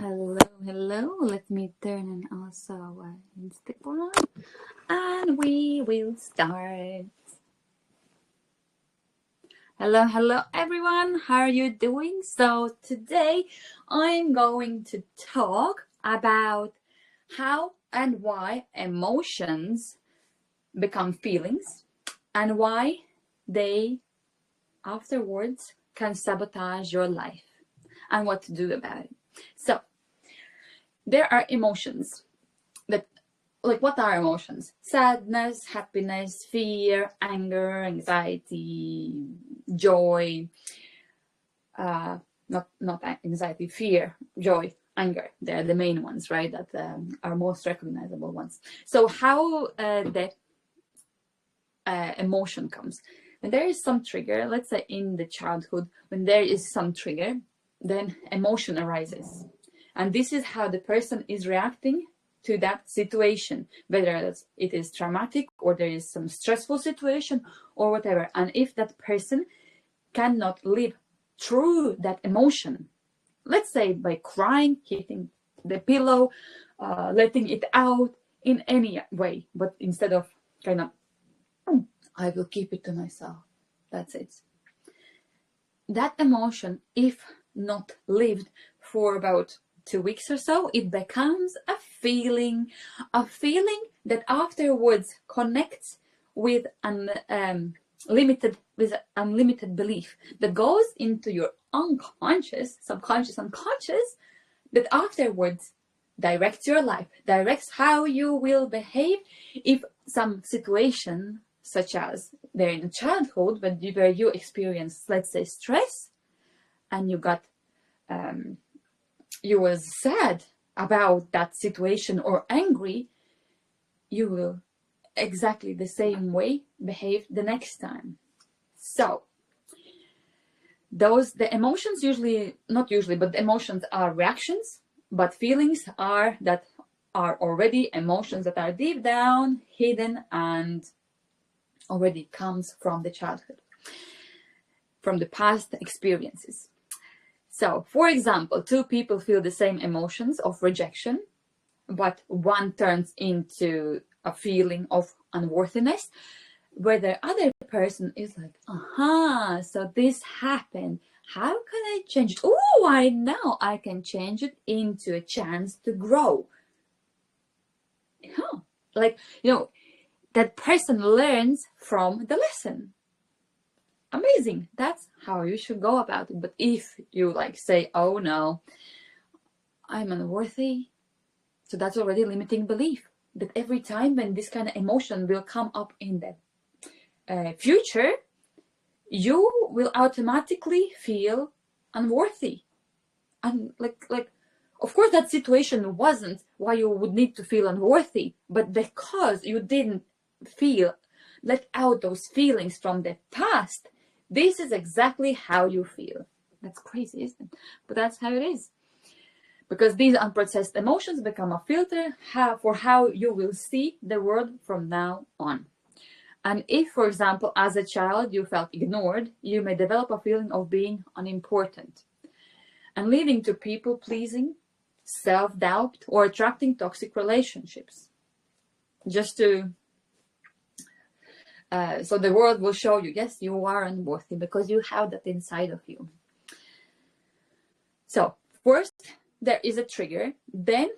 Hello. Let me turn on also Instagram and we will start. Hello everyone. How are you doing? So today I'm going to talk about how and why emotions become feelings and why they afterwards can sabotage your life and what to do about it. So there are emotions that, like, what are emotions? Sadness, happiness, fear, anger, anxiety, joy. Not anxiety, fear, joy, anger. They're the main ones, right? That are most recognizable ones. So how the emotion comes when there is some trigger. Let's say in the childhood, when there is some trigger, then emotion arises. And this is how the person is reacting to that situation, whether it is traumatic or there is some stressful situation or whatever. And if that person cannot live through that emotion, let's say by crying, hitting the pillow, letting it out in any way, but instead of kind of, I will keep it to myself, that's it. That emotion, if not lived for about 2 weeks or so, it becomes a feeling that afterwards connects with unlimited belief that goes into your unconscious, subconscious, unconscious, that afterwards directs your life, directs how you will behave if some situation, such as there in childhood, where you experience, let's say, stress, and you got you was sad about that situation or angry, you will exactly the same way behave the next time. So the emotions not usually, but the emotions are reactions, but feelings are already emotions that are deep down, hidden, and already comes from the childhood, from the past experiences. So, for example, two people feel the same emotions of rejection, but one turns into a feeling of unworthiness, where the other person is like, so this happened. How can I change it? Oh, I know I can change it into a chance to grow. That person learns from the lesson. Amazing. That's how you should go about it. But if you say, oh no, I'm unworthy, so that's already limiting belief. That every time when this kind of emotion will come up in the future, you will automatically feel unworthy. And of course that situation wasn't why you would need to feel unworthy, but because you didn't let out those feelings from the past, this is exactly how you feel. That's crazy, isn't it? But that's how it is. Because these unprocessed emotions become a filter for how you will see the world from now on. And if, for example, as a child you felt ignored, you may develop a feeling of being unimportant, and leading to people-pleasing, self-doubt, or attracting toxic relationships. Just to so the world will show you, yes, you are unworthy because you have that inside of you. So first there is a trigger, then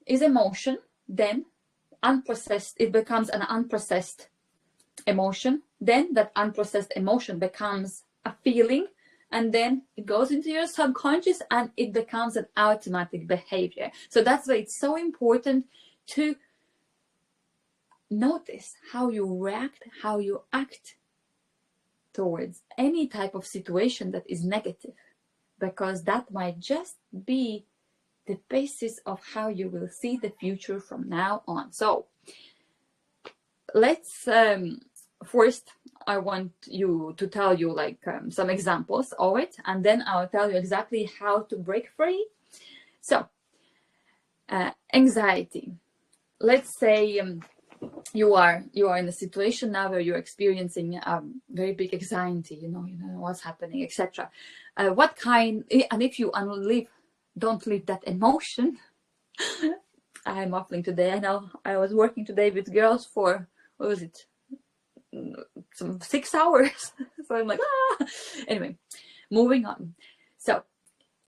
is emotion, then unprocessed, it becomes an unprocessed emotion, then that unprocessed emotion becomes a feeling, and then it goes into your subconscious and it becomes an automatic behavior. So that's why it's so important to notice how you react, how you act towards any type of situation that is negative, because that might just be the basis of how you will see the future from now on. So let's first I want you to tell you some examples of it, and then I'll tell you exactly how to break free. So anxiety. Let's say you are in a situation now where you're experiencing very big anxiety, you know what's happening, etc. And if you live don't leave that emotion. I'm muffling today. I know I was working today with girls for, what was it, some 6 hours. So I'm like, ah. Anyway, moving on. So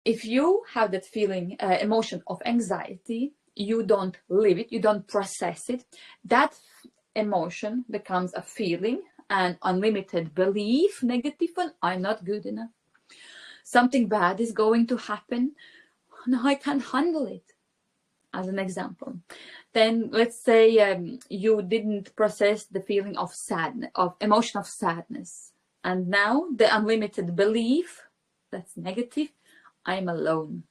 if you have that feeling, emotion of anxiety, you don't live it, you don't process it, that emotion becomes a feeling, and unlimited belief, negative one, I'm not good enough. Something bad is going to happen. No, I can't handle it, as an example. Then let's say you didn't process the feeling of sadness, of emotion of sadness. And now the unlimited belief, that's negative, I'm alone.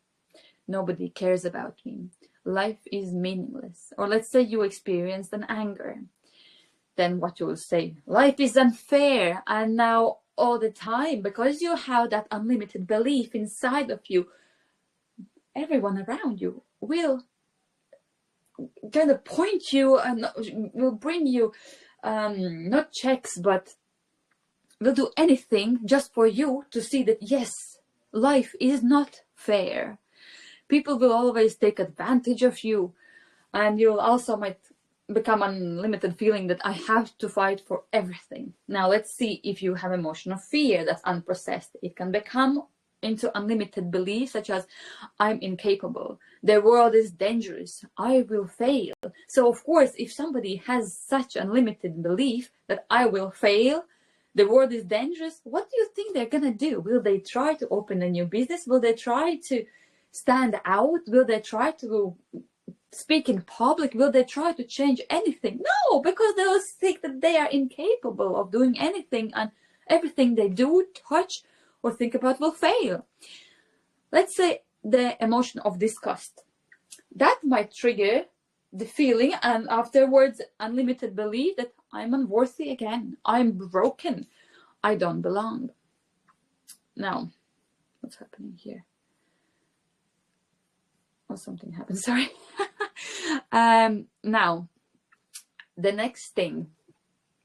Nobody cares about me. Life is meaningless. Or let's say you experienced an anger. Then what you will say, life is unfair. And now all the time, because you have that unlimited belief inside of you, everyone around you will kind of point you and will bring you not checks, but will do anything just for you to see that yes, life is not fair. People will always take advantage of you, and you'll also might become unlimited feeling that I have to fight for everything. Now let's see if you have emotional fear that's unprocessed. It can become into unlimited beliefs such as I'm incapable, the world is dangerous, I will fail. So of course, if somebody has such unlimited belief that I will fail, the world is dangerous, what do you think they're gonna do? Will they try to open a new business? Will they try to stand out? Will they try to speak in public? Will they try to change anything? No, because they will think that they are incapable of doing anything, and everything they do, touch, or think about will fail. Let's say the emotion of disgust. That might trigger the feeling, and afterwards unlimited belief that I'm unworthy again, I'm broken, I don't belong. Now, what's happening here? Oh, something happened, sorry. Now, the next thing,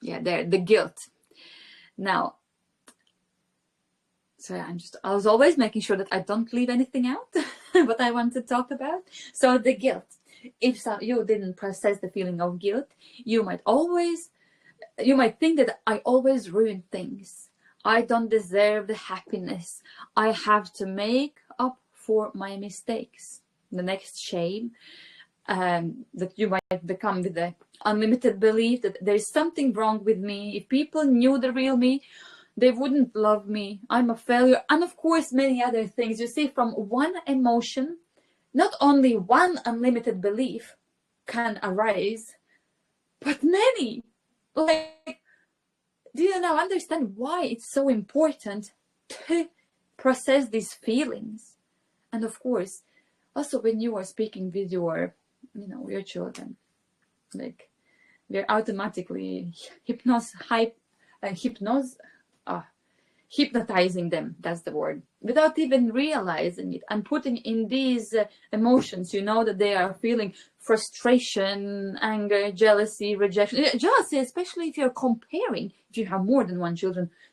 the guilt. Now, so I was always making sure that I don't leave anything out what I want to talk about. So the guilt. If you didn't process the feeling of guilt, you might think that I always ruin things. I don't deserve the happiness. I have to make up for my mistakes. The next shame that you might become with the unlimited belief that there's something wrong with me. If people knew the real me, they wouldn't love me. I'm a failure. And of course, many other things. You see, from one emotion, not only one unlimited belief can arise, but many. Like, do you now understand why it's so important to process these feelings? And of course, also when you are speaking with your children, like, they're automatically hypnotizing them, that's the word, without even realizing it, and putting in these emotions, that they are feeling frustration, anger, jealousy, rejection. Jealousy, especially if you're comparing, if you have more than one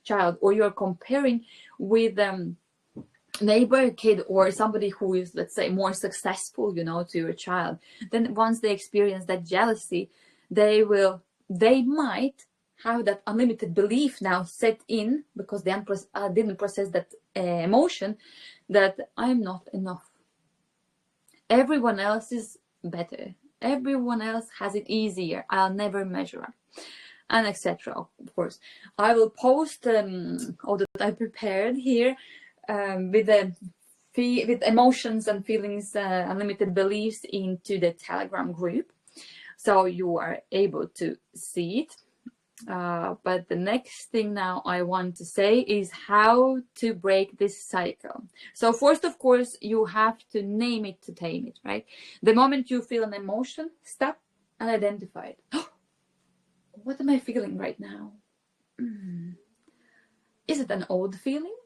child, or you're comparing with neighbor kid or somebody who is, let's say, more successful, to your child. Then once they experience that jealousy, they might have that unlimited belief now set in, because they didn't process that emotion, that I'm not enough. Everyone else is better. Everyone else has it easier. I'll never measure up, and etc. Of course, I will post all that I prepared here with emotions and feelings, unlimited beliefs, into the Telegram group, so you are able to see it. But the next thing now I want to say is how to break this cycle. So first, of course, you have to name it to tame it, right? The moment you feel an emotion, stop and identify it. What am I feeling right now? Is it an old feeling?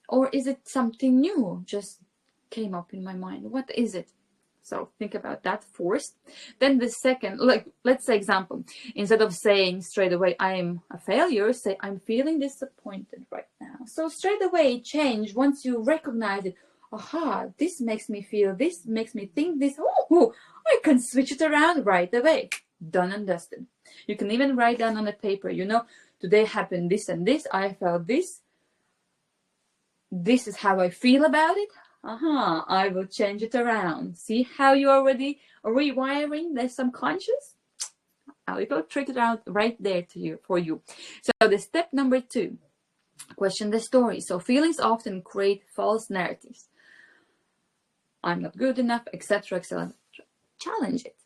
Or is it something new just came up in my mind? What is it? So think about that first. Then the second, let's say example, instead of saying straight away, I'm a failure, say, I'm feeling disappointed right now. So straight away change, once you recognize it, aha, this makes me feel this, makes me think this. Oh, I can switch it around right away. Done and dusted. You can even write down on a paper, today happened this and this, I felt this. This is how I feel about it. I will change it around. See how you're already rewiring the subconscious? I will trick it out right there for you. So the step number 2, question the story. So feelings often create false narratives. I'm not good enough, etc., etc. Challenge it.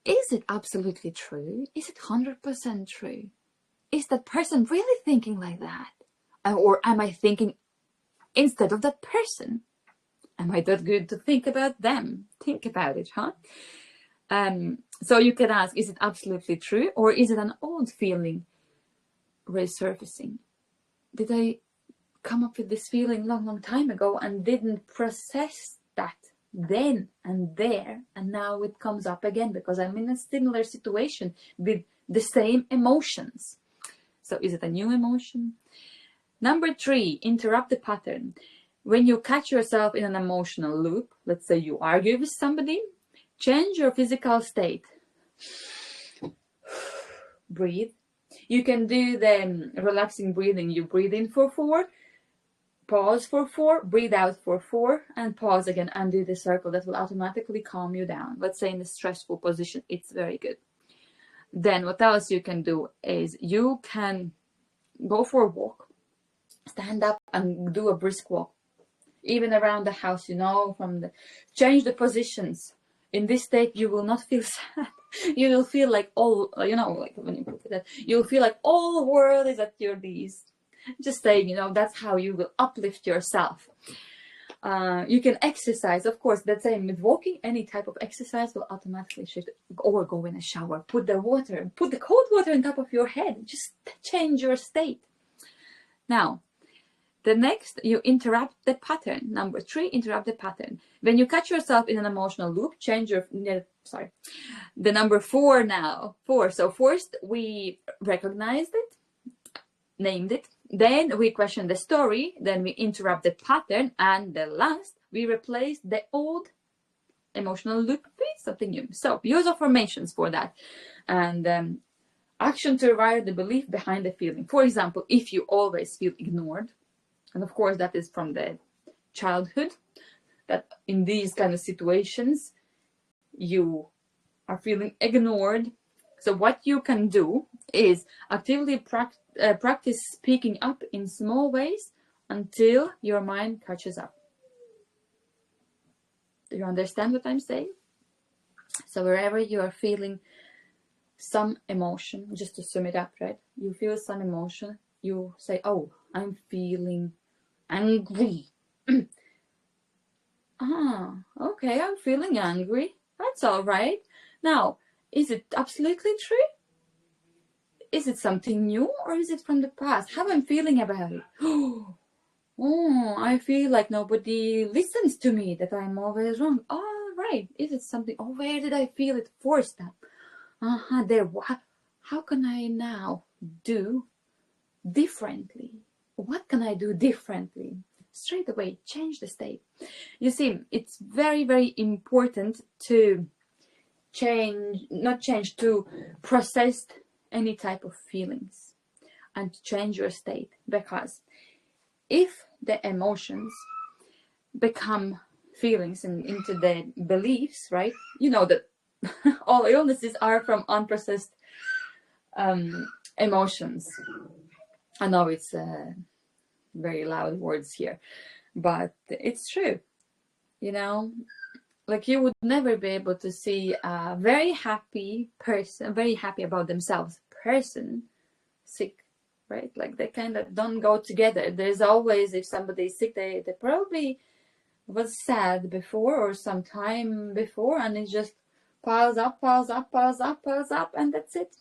Is it absolutely true? Is it 100% true? Is that person really thinking like that? Or am I thinking instead of that person? Am I that good to think about them? Think about it, huh? So you can ask, is it absolutely true? Or is it an old feeling resurfacing? Did I come up with this feeling long time ago and didn't process that then and there, and now it comes up again because I'm in a similar situation with the same emotions? So is it a new emotion? Number 3, interrupt the pattern. When you catch yourself in an emotional loop, let's say you argue with somebody, change your physical state. Breathe. You can do the relaxing breathing. You breathe in for 4, pause for 4, breathe out for 4, and pause again and do the circle. That will automatically calm you down. Let's say in a stressful position, it's very good. Then what else you can do is you can go for a walk, stand up and do a brisk walk, even around the house, change the positions. In this state, you will not feel sad. You will feel like like when you put it that, you'll feel like all the world is at your knees. Just saying, that's how you will uplift yourself. You can exercise, of course, that's same with walking. Any type of exercise will automatically shift, or go in a shower, put the cold water on top of your head, just change your state. Now, the next, you interrupt the pattern. Number 3, interrupt the pattern. When you catch yourself in an emotional loop, the number 4 now. 4. So first we recognized it, named it. Then we question the story. Then we interrupt the pattern. And the last, we replace the old emotional loop with something new. So use affirmations for that. And action to rewire the belief behind the feeling. For example, if you always feel ignored, and of course that is from the childhood, that in these kind of situations you are feeling ignored. So what you can do is actively practice speaking up in small ways until your mind catches up. Do you understand what I'm saying? So wherever you are feeling some emotion, just to sum it up, right? You feel some emotion, you say, oh, I'm feeling angry. Okay, I'm feeling angry. That's all right. Now, is it absolutely true? Is it something new, or is it from the past? How I'm feeling about it? Oh, I feel like nobody listens to me, that I'm always wrong. All right. Is it something? Oh, where did I feel it forced up? There. How can I now do differently? What can I do differently? Straight away, change the state. You see, it's very, very important to to process any type of feelings and to change your state, because if the emotions become feelings and into the beliefs, right? You know that all illnesses are from unprocessed emotions. I know it's very loud words here, but it's true. Like you would never be able to see a very happy person, very happy about themselves person sick, right? Like they kind of don't go together. There's always, if somebody is sick, they probably was sad before or some time before, and it just piles up, and that's it.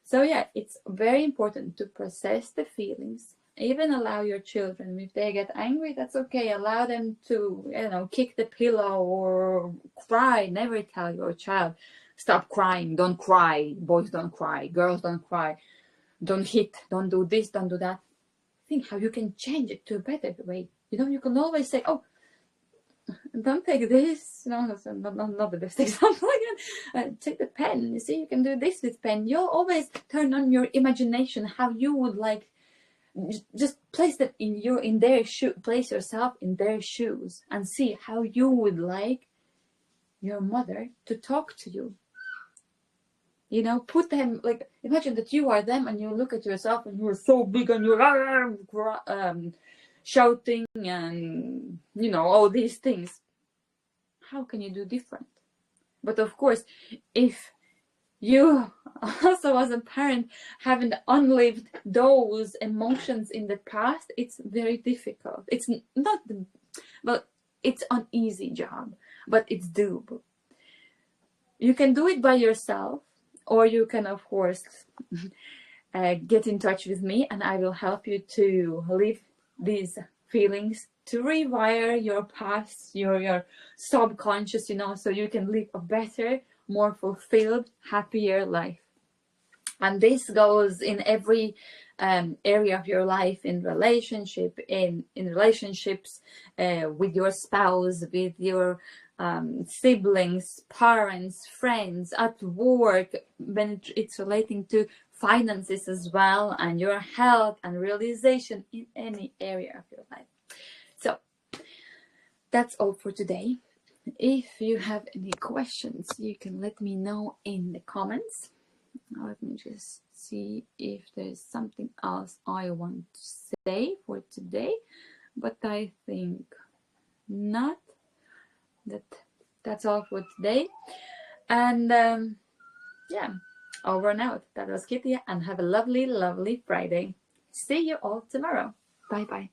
So yeah, it's very important to process the feelings. Even allow your children, if they get angry, that's okay. Allow them to, kick the pillow or cry. Never tell your child, stop crying, don't cry. Boys don't cry, girls don't cry. Don't hit, don't do this, don't do that. Think how you can change it to a better way. You know, you can always say, oh, don't take this. No, that's not the best example again. Take the pen. You see, you can do this with pen. You'll always turn on your imagination, how you would like. Just place them in their shoe. Place yourself in their shoes and see how you would like your mother to talk to you. You know, put them, like, imagine that you are them and you look at yourself and you're so big and you're shouting and, you know, all these things. How can you do different? But of course, if you also as a parent haven't unlived those emotions in the past, it's very difficult. It's not, well, it's an easy job, but it's doable. You can do it by yourself, or you can, of course, get in touch with me and I will help you to live these feelings, to rewire your past, your subconscious, you know, so you can live a better, more fulfilled, happier life. And this goes in every area of your life, in relationship, in relationships with your spouse, with your siblings, parents, friends, at work, when it's relating to finances as well, and your health and realization in any area of your life. So that's all for today. If you have any questions, you can let me know in the comments. Let me just see if there's something else I want to say for today, but I think not. That's all for today. And yeah, over and out. That was Kitty, and have a lovely, lovely Friday. See you all tomorrow. Bye bye.